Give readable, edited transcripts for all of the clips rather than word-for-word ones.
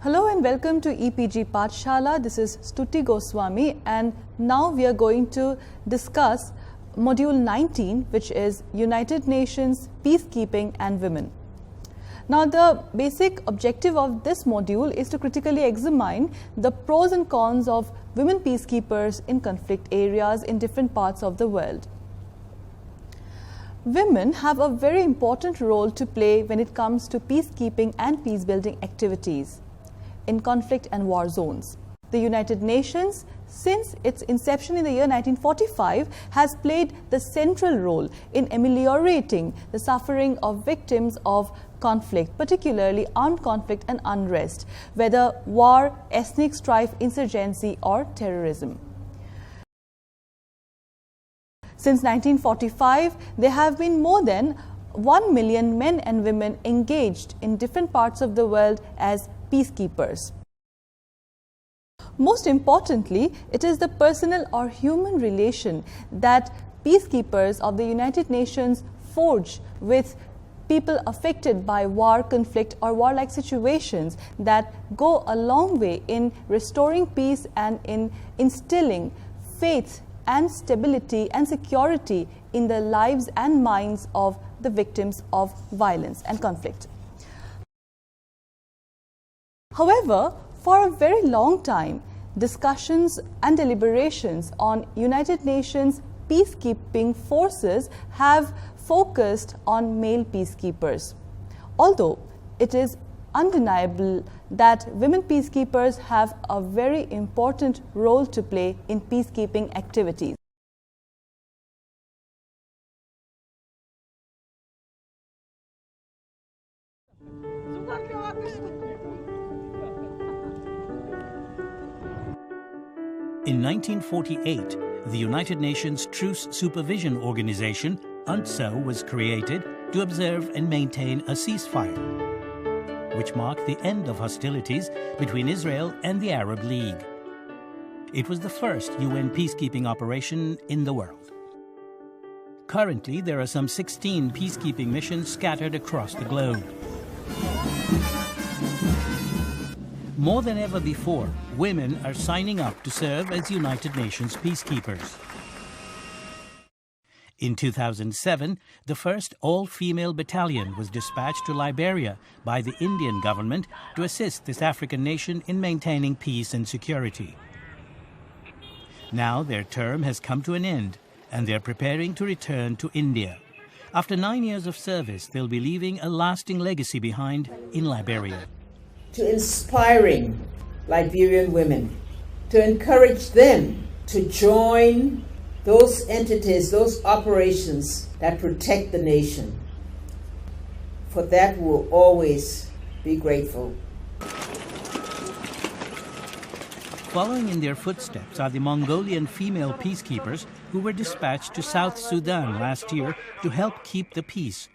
Hello and welcome to EPG Pathshala. This is Stuti Goswami, and now we are going to discuss Module 19, which is United Nations Peacekeeping and Women. Now, the basic objective of this module is to critically examine the pros and cons of women peacekeepers in conflict areas in different parts of the world. Women have a very important role to play when it comes to peacekeeping and peacebuilding activities in conflict and war zones. The United Nations, since its inception in the year 1945, has played the central role in ameliorating the suffering of victims of conflict, particularly armed conflict and unrest, whether war, ethnic strife, insurgency, or terrorism. Since 1945, there have been more than 1 million men and women engaged in different parts of the world as peacekeepers. Most importantly, it is the personal or human relation that peacekeepers of the United Nations forge with people affected by war, conflict, or warlike situations that go a long way in restoring peace and in instilling faith and stability and security in the lives and minds of the victims of violence and conflict. However, for a very long time, discussions and deliberations on United Nations peacekeeping forces have focused on male peacekeepers. Although it is undeniable that women peacekeepers have a very important role to play in peacekeeping activities. In 1948, the United Nations Truce Supervision Organization, UNTSO, was created to observe and maintain a ceasefire, which marked the end of hostilities between Israel and the Arab League. It was the first UN peacekeeping operation in the world. Currently, there are some 16 peacekeeping missions scattered across the globe. More than ever before, women are signing up to serve as United Nations peacekeepers. In 2007, the first all-female battalion was dispatched to Liberia by the Indian government to assist this African nation in maintaining peace and security. Now their term has come to an end, and they're preparing to return to India. After 9 years of service, they'll be leaving a lasting legacy behind in Liberia. To inspiring Liberian women, to encourage them to join those entities, those operations that protect the nation. For that, we'll always be grateful. Following in their footsteps are the Mongolian female peacekeepers who were dispatched to South Sudan last year to help keep the peace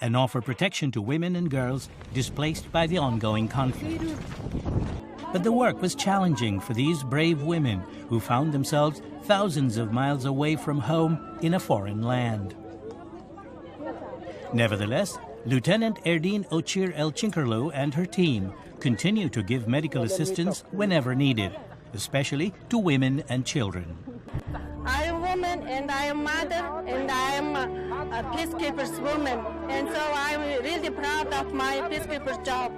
and offer protection to women and girls displaced by the ongoing conflict. But the work was challenging for these brave women who found themselves thousands of miles away from home in a foreign land. Nevertheless, Lieutenant Erdine Ochir El Chinkerlu and her team continue to give medical assistance whenever needed, especially to women and children. I am a woman, and I am a mother, and I am a peacekeeper's woman, and so I'm really proud of my peacekeeper's job.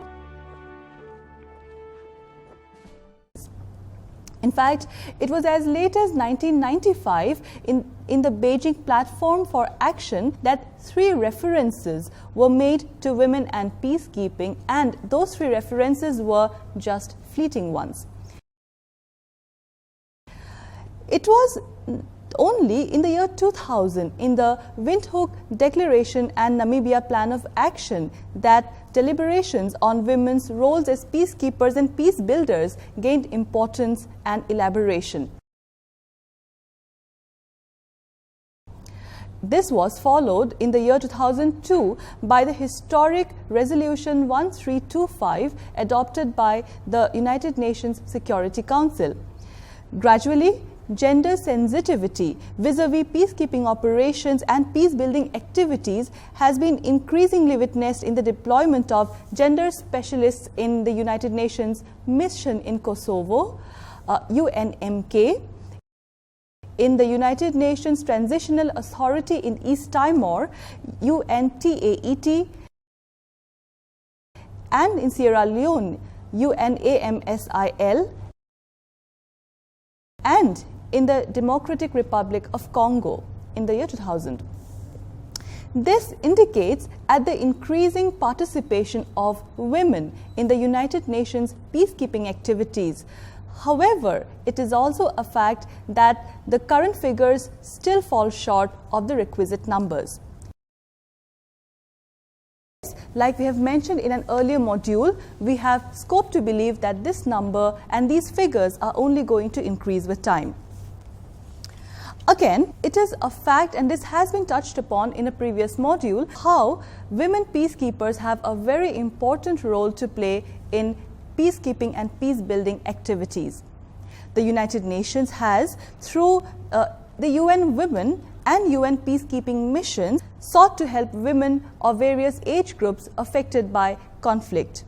In fact, it was as late as 1995 in the Beijing Platform for Action that 3 references were made to women and peacekeeping, and those 3 references were just fleeting ones. It was only in the year 2000, in the Windhoek Declaration and Namibia Plan of Action, that deliberations on women's roles as peacekeepers and peace builders gained importance and elaboration. This was followed in the year 2002 by the historic Resolution 1325 adopted by the United Nations Security Council. Gradually, gender sensitivity vis-a-vis peacekeeping operations and peace-building activities has been increasingly witnessed in the deployment of gender specialists in the United Nations mission in Kosovo, UNMK, in the United Nations Transitional Authority in East Timor, UNTAET, and in Sierra Leone, UNAMSIL, and in the Democratic Republic of Congo in the year 2000. This indicates at the increasing participation of women in the United Nations peacekeeping activities. However, it is also a fact that the current figures still fall short of the requisite numbers. Like we have mentioned in an earlier module, we have scope to believe that this number and these figures are only going to increase with time. Again, it is a fact, and this has been touched upon in a previous module, how women peacekeepers have a very important role to play in peacekeeping and peace-building activities. The United Nations has, through the UN Women and UN Peacekeeping missions, sought to help women of various age groups affected by conflict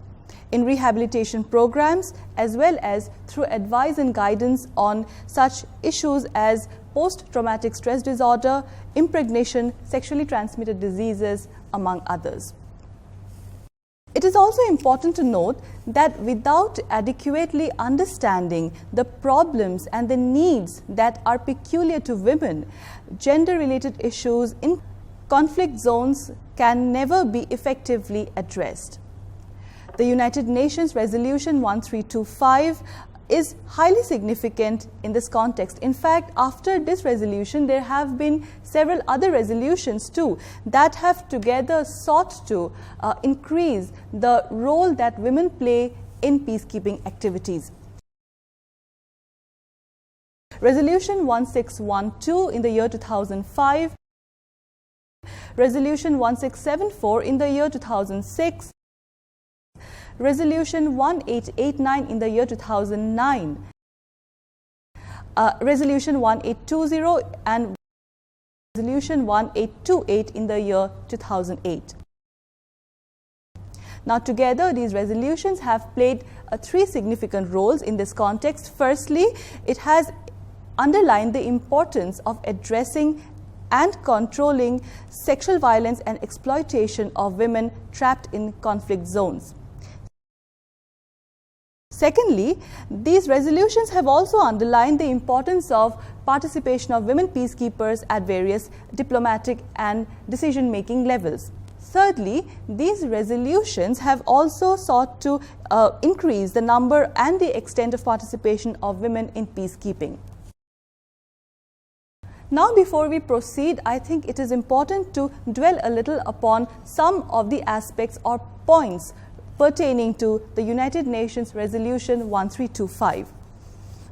in rehabilitation programs, as well as through advice and guidance on such issues as post-traumatic stress disorder, impregnation, sexually transmitted diseases, among others. It is also important to note that without adequately understanding the problems and the needs that are peculiar to women, gender-related issues in conflict zones can never be effectively addressed. The United Nations Resolution 1325 is highly significant in this context. In fact, after this resolution, there have been several other resolutions too that have together sought to increase the role that women play in peacekeeping activities. Resolution 1612 in the year 2005, Resolution 1674 in the year 2006, Resolution 1889 in the year 2009, Resolution 1820 and Resolution 1828 in the year 2008. Now together these resolutions have played three significant roles in this context. Firstly, it has underlined the importance of addressing and controlling sexual violence and exploitation of women trapped in conflict zones. Secondly, these resolutions have also underlined the importance of participation of women peacekeepers at various diplomatic and decision-making levels. Thirdly, these resolutions have also sought to increase the number and the extent of participation of women in peacekeeping. Now, before we proceed, I think it is important to dwell a little upon some of the aspects or points pertaining to the United Nations Resolution 1325.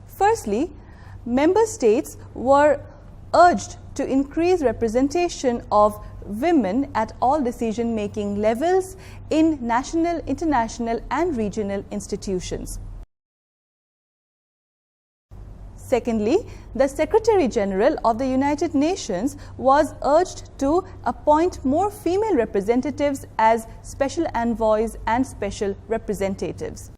Firstly, member states were urged to increase representation of women at all decision-making levels in national, international, and regional institutions. Secondly, the Secretary General of the United Nations was urged to appoint more female representatives as special envoys and special representatives.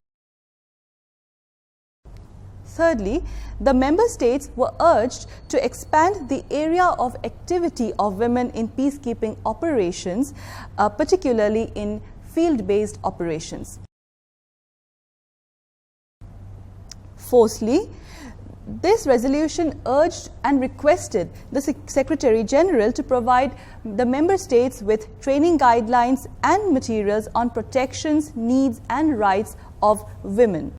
Thirdly, the member states were urged to expand the area of activity of women in peacekeeping operations, particularly in field-based operations. Fourthly, this resolution urged and requested the Secretary General to provide the member states with training guidelines and materials on protections, needs, and rights of women.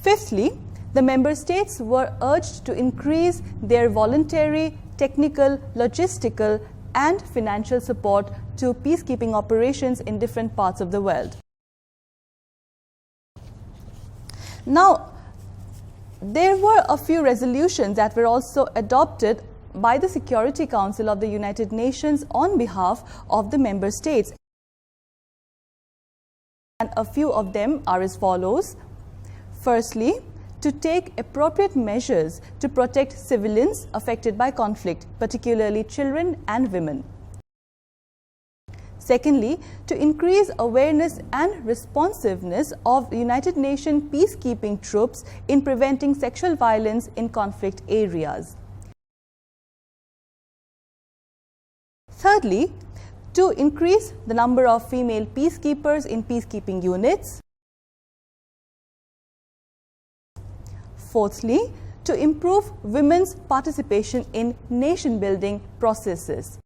Fifthly, the member states were urged to increase their voluntary, technical, logistical, and financial support to peacekeeping operations in different parts of the world. Now, there were a few resolutions that were also adopted by the Security Council of the United Nations on behalf of the member states. And a few of them are as follows. Firstly, to take appropriate measures to protect civilians affected by conflict, particularly children and women. Secondly, to increase awareness and responsiveness of the United Nations peacekeeping troops in preventing sexual violence in conflict areas. Thirdly, to increase the number of female peacekeepers in peacekeeping units. Fourthly, to improve women's participation in nation-building processes.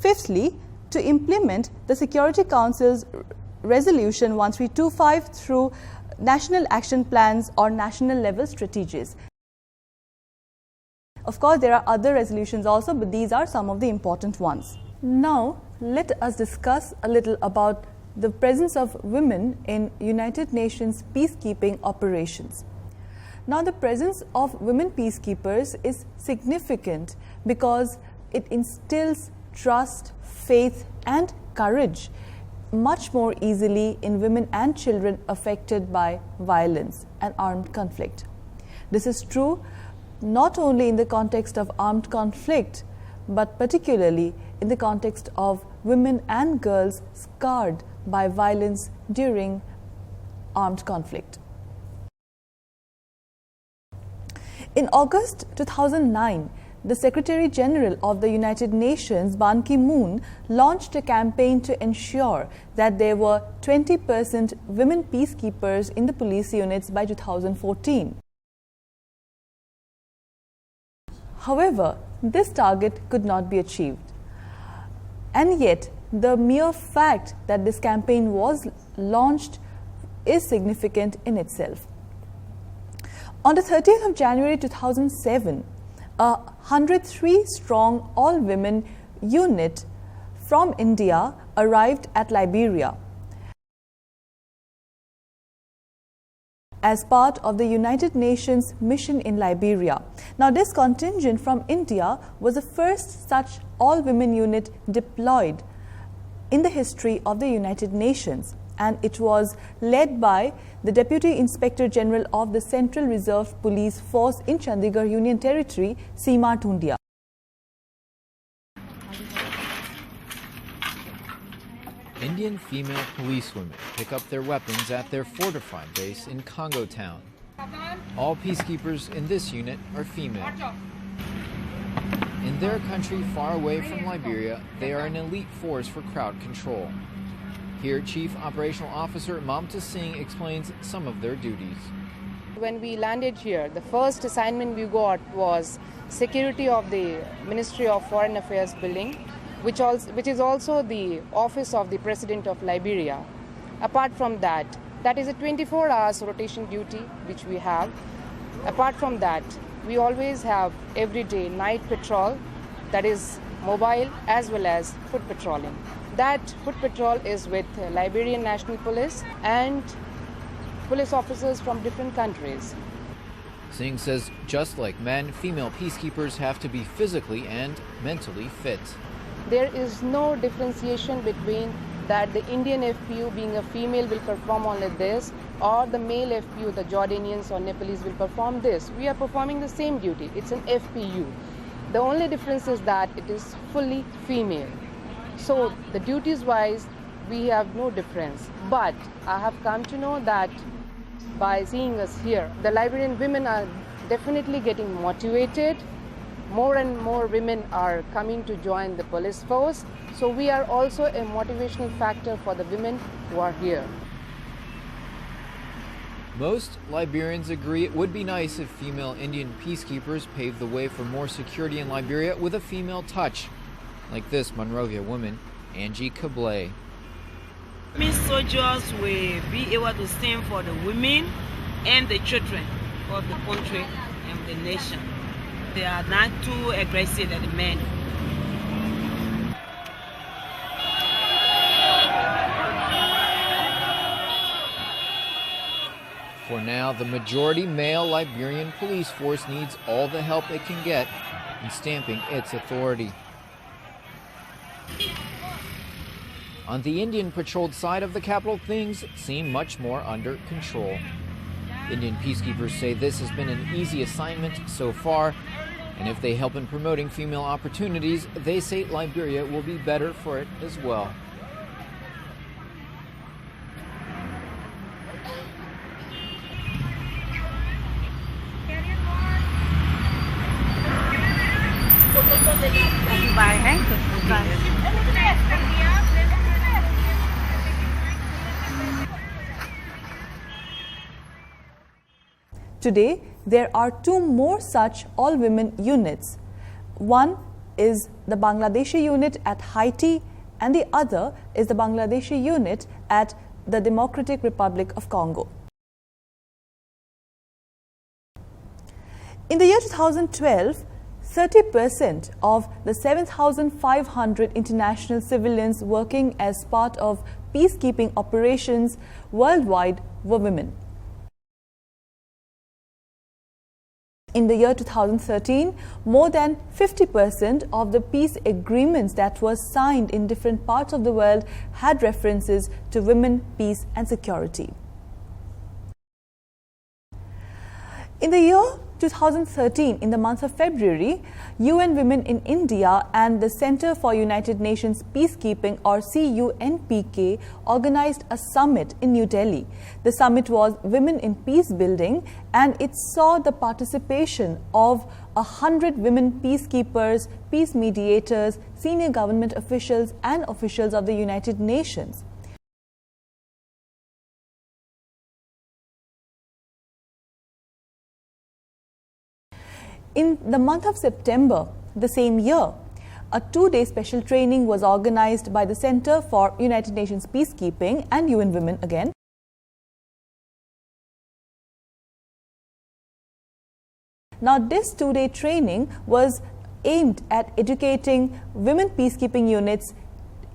Fifthly, to implement the Security Council's Resolution 1325 through national action plans or national level strategies. Of course, there are other resolutions also, but these are some of the important ones. Now, let us discuss a little about the presence of women in United Nations peacekeeping operations. Now, the presence of women peacekeepers is significant because it instills trust, faith, and courage much more easily in women and children affected by violence and armed conflict. This is true not only in the context of armed conflict, but particularly in the context of women and girls scarred by violence during armed conflict. In August 2009, the Secretary General of the United Nations, Ban Ki-moon, launched a campaign to ensure that there were 20% women peacekeepers in the police units by 2014. However, this target could not be achieved. And yet, the mere fact that this campaign was launched is significant in itself. On the 30th of January 2007, a 103-strong all-women unit from India arrived at Liberia as part of the United Nations mission in Liberia. Now, this contingent from India was the first such all-women unit deployed in the history of the United Nations, and it was led by the Deputy Inspector General of the Central Reserve Police Force in Chandigarh Union Territory, Seema Tundia. Indian female policewomen pick up their weapons at their fortified base in Congo Town. All peacekeepers in this unit are female. In their country far away from Liberia, they are an elite force for crowd control. Here, Chief Operational Officer Mamta Singh explains some of their duties. When we landed here, the first assignment we got was security of the Ministry of Foreign Affairs building, which is also the office of the President of Liberia. Apart from that, that is a 24 hours rotation duty which we have. Apart from that, we always have everyday night patrol, that is mobile as well as foot patrolling. That foot patrol is with Liberian National Police and police officers from different countries. Singh says just like men, female peacekeepers have to be physically and mentally fit. There is no differentiation between that the Indian FPU being a female will perform only this, or the male FPU, the Jordanians or Nepalese will perform this. We are performing the same duty. It's an FPU. The only difference is that it is fully female. So the duties wise, we have no difference. But I have come to know that by seeing us here, the Liberian women are definitely getting motivated. More and more women are coming to join the police force. So we are also a motivational factor for the women who are here. Most Liberians agree it would be nice if female Indian peacekeepers paved the way for more security in Liberia with a female touch, like this Monrovia woman, Angie Kablay. Soldiers will be able to stand for the women and the children of the country and the nation. They are not too aggressive as the men. For now, the majority male Liberian police force needs all the help it can get in stamping its authority. On the Indian patrolled side of the capital, things seem much more under control. Indian peacekeepers say this has been an easy assignment so far, and if they help in promoting female opportunities, they say Liberia will be better for it as well. Today, there are two more such all-women units. One is the Bangladeshi unit at Haiti, and the other is the Bangladeshi unit at the Democratic Republic of Congo. In the year 2012, 30% of the 7,500 international civilians working as part of peacekeeping operations worldwide were women. In the year 2013, more than 50% of the peace agreements that were signed in different parts of the world had references to women, peace and security. In the year 2013, in the month of February, UN Women in India and the Center for United Nations Peacekeeping, or CUNPK, organized a summit in New Delhi. The summit was Women in Peace Building, and it saw the participation of 100 women peacekeepers, peace mediators, senior government officials and officials of the United Nations. In the month of September the same year, a two-day special training was organized by the Center for United Nations Peacekeeping and UN Women again. Now, this two-day training was aimed at educating women peacekeeping units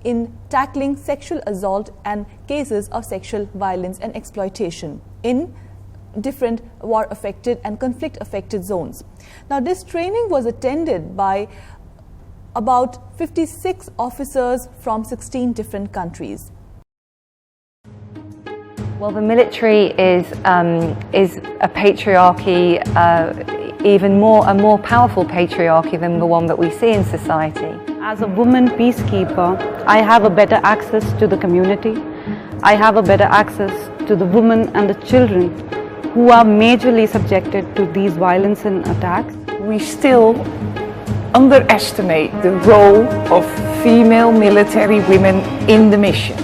in tackling sexual assault and cases of sexual violence and exploitation in different war-affected and conflict-affected zones. Now, this training was attended by about 56 officers from 16 different countries. Well, the military is a patriarchy, a more powerful patriarchy than the one that we see in society. As a woman peacekeeper, I have a better access to the community. I have a better access to the women and the children who are majorly subjected to these violence and attacks. We still underestimate the role of female military women in the mission.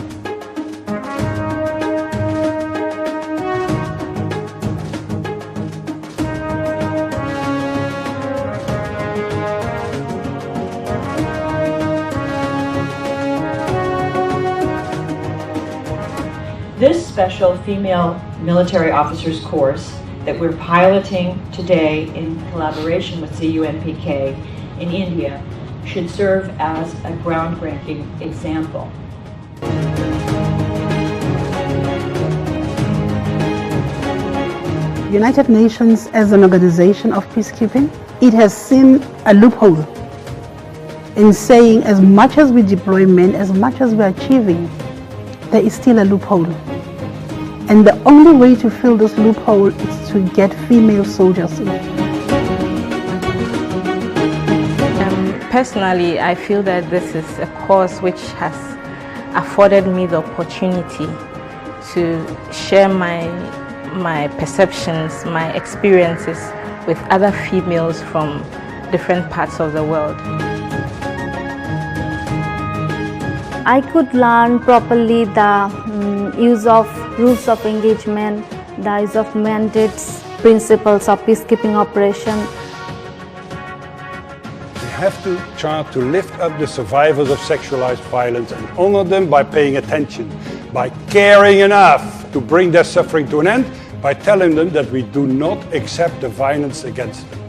This special female military officers course that we're piloting today in collaboration with CUNPK in India should serve as a groundbreaking example. United Nations as an organization of peacekeeping, it has seen a loophole in saying as much as we deploy men, as much as we're achieving, there is still a loophole. And the only way to fill this loophole is to get female soldiers in. Personally, I feel that this is a course which has afforded me the opportunity to share my perceptions, my experiences with other females from different parts of the world. I could learn properly the use of rules of engagement, the use of mandates, principles of peacekeeping operation. We have to try to lift up the survivors of sexualized violence and honor them by paying attention, by caring enough to bring their suffering to an end, by telling them that we do not accept the violence against them.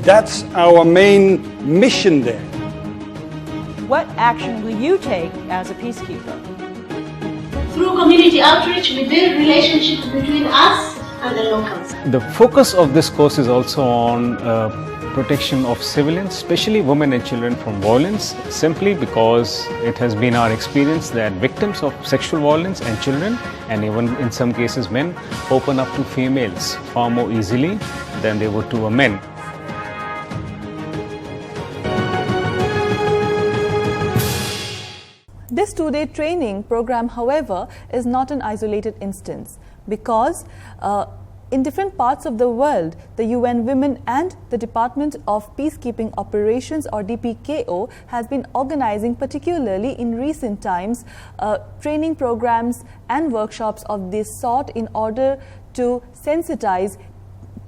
That's our main mission there. What action will you take as a peacekeeper? Through community outreach, we build relationships between us and the locals. The focus of this course is also on protection of civilians, especially women and children, from violence, simply because it has been our experience that victims of sexual violence and children, and even in some cases men, open up to females far more easily than they would to a men. This two-day training program, however, is not an isolated instance, because in different parts of the world, the UN Women and the Department of Peacekeeping Operations, or DPKO, has been organizing, particularly in recent times, training programs and workshops of this sort in order to sensitize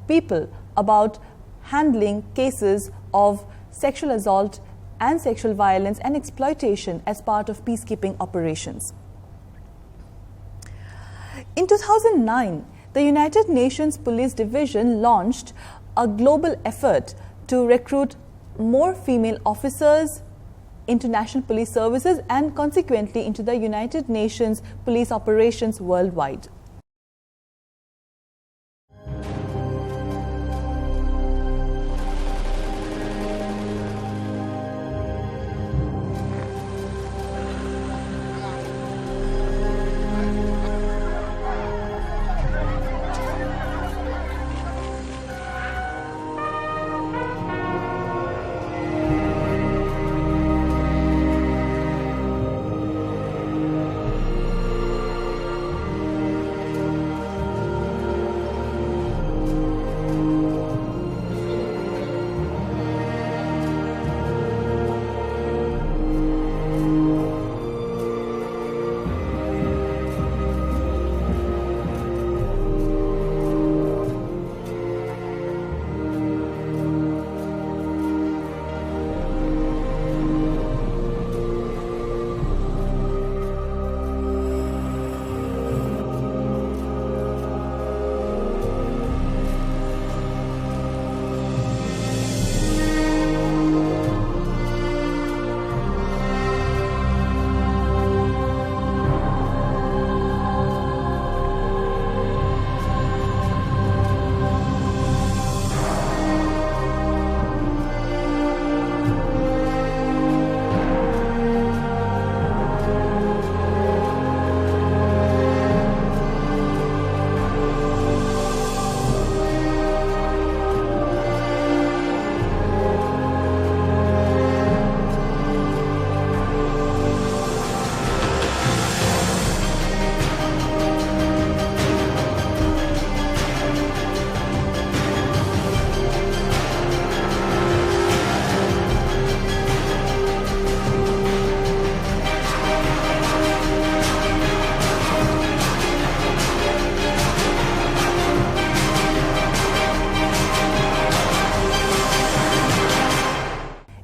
people about handling cases of sexual assault and sexual violence and exploitation as part of peacekeeping operations. In 2009, the United Nations Police Division launched a global effort to recruit more female officers into national police services and consequently into the United Nations police operations worldwide.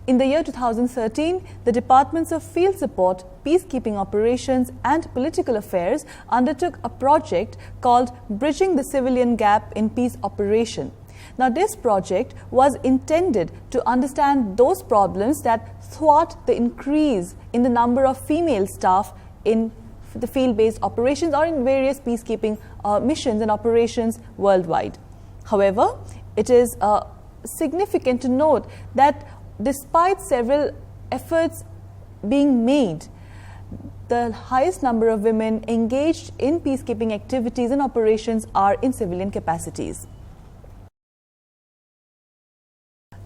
In the year 2013, the Departments of Field Support, Peacekeeping Operations and Political Affairs undertook a project called Bridging the Civilian Gap in Peace Operation. Now, this project was intended to understand those problems that thwart the increase in the number of female staff in the field-based operations or in various peacekeeping missions and operations worldwide. However, it is significant to note that despite several efforts being made, the highest number of women engaged in peacekeeping activities and operations are in civilian capacities.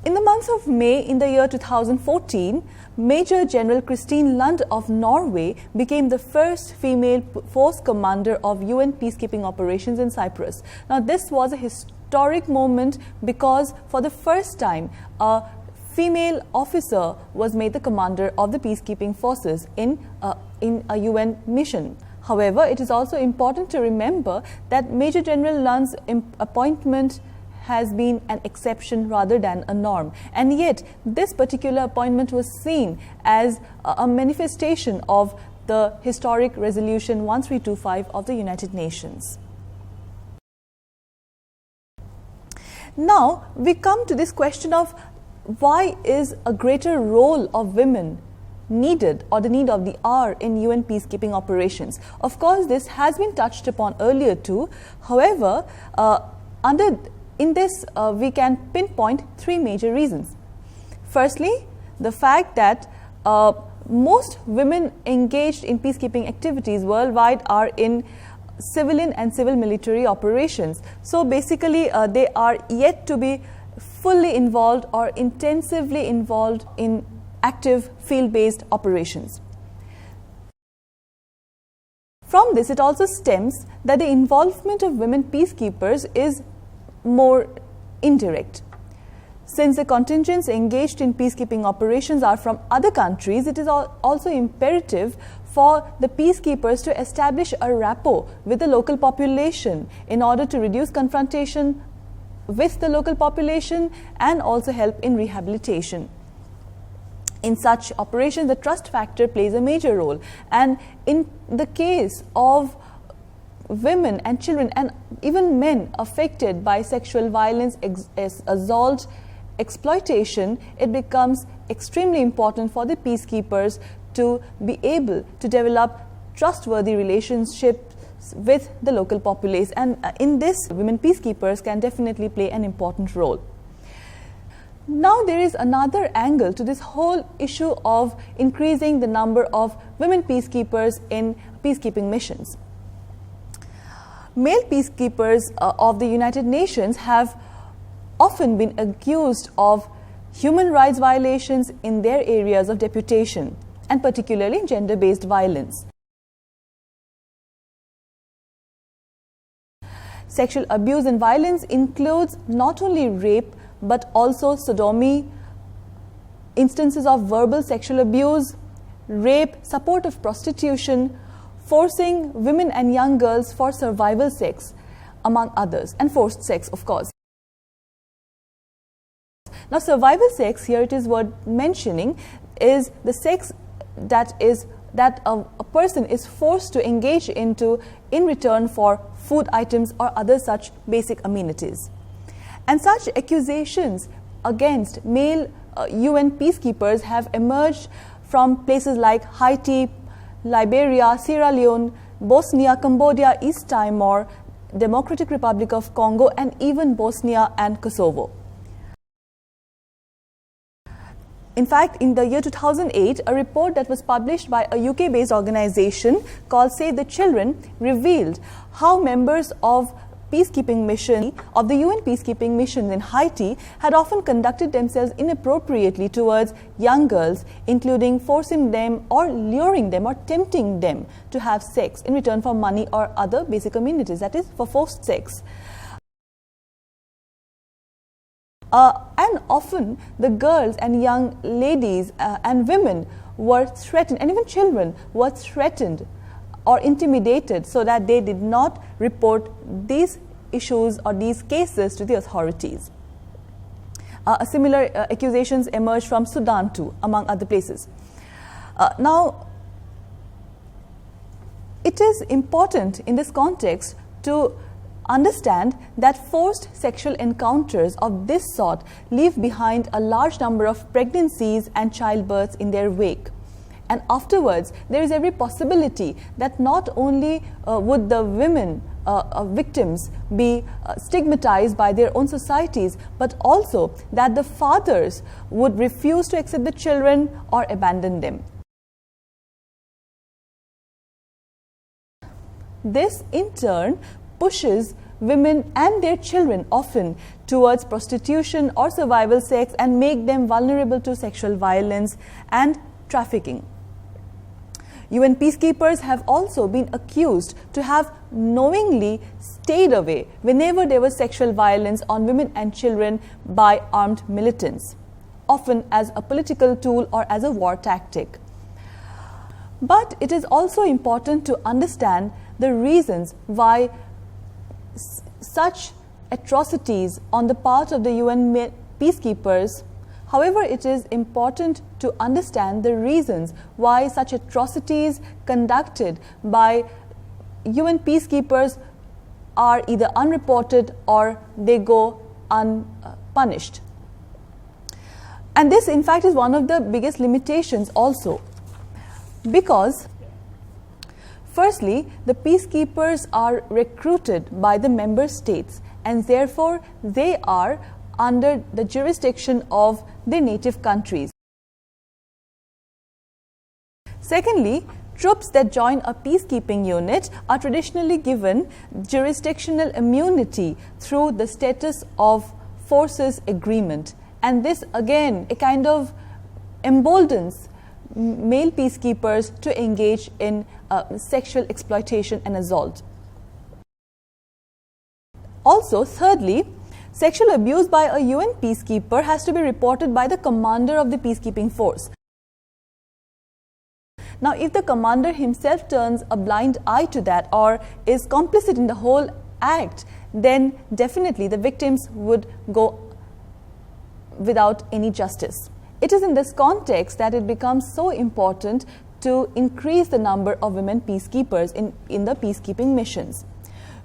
In the month of May in the year 2014, Major General Christine Lund of Norway became the first female force commander of UN peacekeeping operations in Cyprus. Now, this was a historic moment because for the first time, a female officer was made the commander of the peacekeeping forces in a UN mission. However, it is also important to remember that Major General Lund's appointment has been an exception rather than a norm. And yet, this particular appointment was seen as a manifestation of the historic Resolution 1325 of the United Nations. Now, we come to this question of why is a greater role of women needed, or the need of the hour, in UN peacekeeping operations? Of course, this has been touched upon earlier too. However, under In this, we can pinpoint three major reasons. Firstly, the fact that most women engaged in peacekeeping activities worldwide are in civilian and civil military operations. So basically, they are yet to be fully involved or intensively involved in active field-based operations. From this, it also stems that the involvement of women peacekeepers is more indirect. Since the contingents engaged in peacekeeping operations are from other countries, it is also imperative for the peacekeepers to establish a rapport with the local population in order to reduce confrontation with the local population and also help in rehabilitation. In such operations, the trust factor plays a major role, and in the case of women and children and even men affected by sexual violence, assault, exploitation, it becomes extremely important for the peacekeepers to be able to develop trustworthy relationships with the local populace, and in this, women peacekeepers can definitely play an important role. Now there is another angle to this whole issue of increasing the number of women peacekeepers in peacekeeping missions. Male peacekeepers of the United Nations have often been accused of human rights violations in their areas of deputation, and particularly gender-based violence. Sexual abuse and violence includes not only rape but also sodomy, instances of verbal sexual abuse, rape, support of prostitution, forcing women and young girls for survival sex, among others, and forced sex, of course. Now, survival sex, here it is worth mentioning, is the sex that a person is forced to engage into in return for food items or other such basic amenities. And such accusations against male UN peacekeepers have emerged from places like Haiti, Liberia, Sierra Leone, Bosnia, Cambodia, East Timor, Democratic Republic of Congo, and even Bosnia and Kosovo. In fact, in the year 2008, a report that was published by a UK-based organization called Save the Children revealed how members of peacekeeping mission of the UN peacekeeping missions in Haiti had often conducted themselves inappropriately towards young girls, including forcing them or luring them or tempting them to have sex in return for money or other basic amenities, that is, for forced sex. And often the girls and young ladies and women were threatened, and even children were threatened or intimidated so that they did not report these issues or these cases to the authorities. Similar accusations emerged from Sudan too, among other places. Now, it is important in this context to understand that forced sexual encounters of this sort leave behind a large number of pregnancies and childbirths in their wake. And afterwards, there is every possibility that not only would the women victims be stigmatized by their own societies, but also that the fathers would refuse to accept the children or abandon them. This, in turn, pushes women and their children often towards prostitution or survival sex and make them vulnerable to sexual violence and trafficking. UN peacekeepers have also been accused to have knowingly stayed away whenever there was sexual violence on women and children by armed militants, often as a political tool or as a war tactic. But it is also important to understand the reasons why such atrocities on the part of the UN peacekeepers. However, it is important to understand the reasons why such atrocities conducted by UN peacekeepers are either unreported or they go unpunished. And this, in fact, is one of the biggest limitations also, because firstly, the peacekeepers are recruited by the member states and therefore they are under the jurisdiction of their native countries. Secondly, troops that join a peacekeeping unit are traditionally given jurisdictional immunity through the status of forces agreement, and this again a kind of emboldens male peacekeepers to engage in sexual exploitation and assault. Also, thirdly, sexual abuse by a UN peacekeeper has to be reported by the commander of the peacekeeping force. Now, if the commander himself turns a blind eye to that or is complicit in the whole act, then definitely the victims would go without any justice. It is in this context that it becomes so important to increase the number of women peacekeepers in the peacekeeping missions.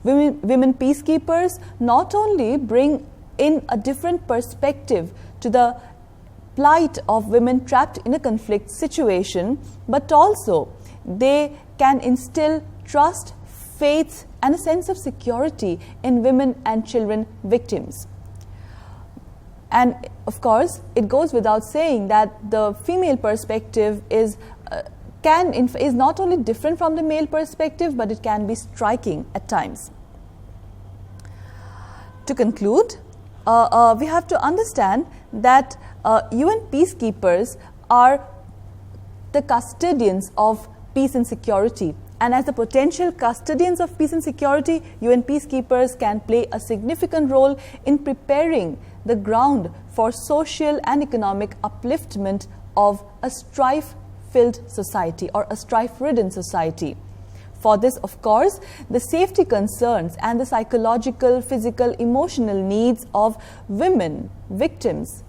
Women peacekeepers not only bring in a different perspective to the plight of women trapped in a conflict situation, but also they can instill trust, faith, and a sense of security in women and children victims. And of course, it goes without saying that the female perspective is not only different from the male perspective, but it can be striking at times. To conclude, we have to understand that UN peacekeepers are the custodians of peace and security. And as the potential custodians of peace and security, UN peacekeepers can play a significant role in preparing the ground for social and economic upliftment of a strife-filled society or a strife-ridden society. For this, of course, the safety concerns and the psychological, physical, emotional needs of women, victims,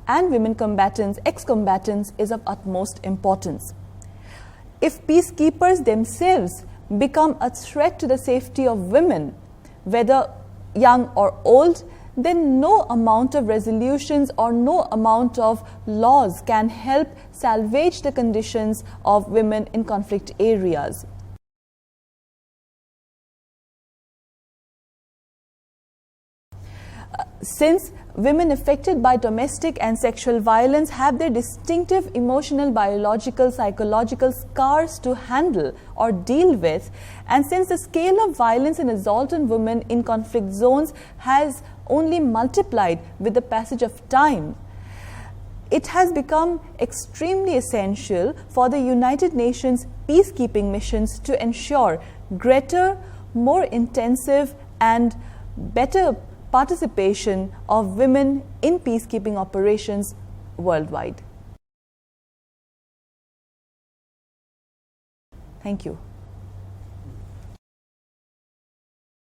and women combatants, ex-combatants is of utmost importance. If peacekeepers themselves become a threat to the safety of women, whether young or old, then no amount of resolutions or no amount of laws can help salvage the conditions of women in conflict areas. Since women affected by domestic and sexual violence have their distinctive emotional, biological, psychological scars to handle or deal with, and since the scale of violence and assault on women in conflict zones has only multiplied with the passage of time, it has become extremely essential for the United Nations peacekeeping missions to ensure greater, more intensive and better participation of women in peacekeeping operations worldwide. Thank you.